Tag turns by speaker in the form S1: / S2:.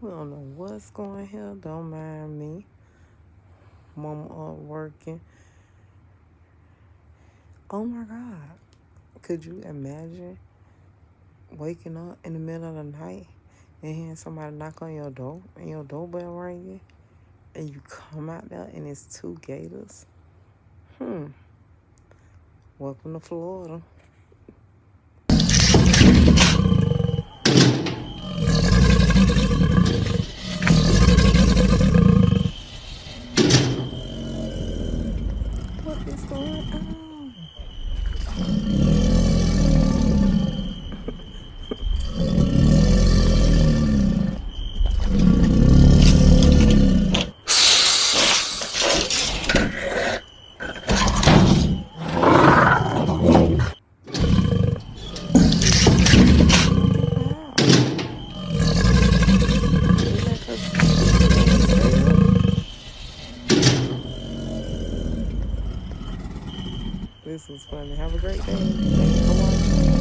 S1: We don't know what's going here. Don't mind me. Mama up working. Oh my God. Could you imagine waking up in the middle of the night and hearing somebody knock on your door and your doorbell ringing and you come out there and it's two gators? Welcome to Florida. What is going on? This was funny. Have a great day. Thank you for watching.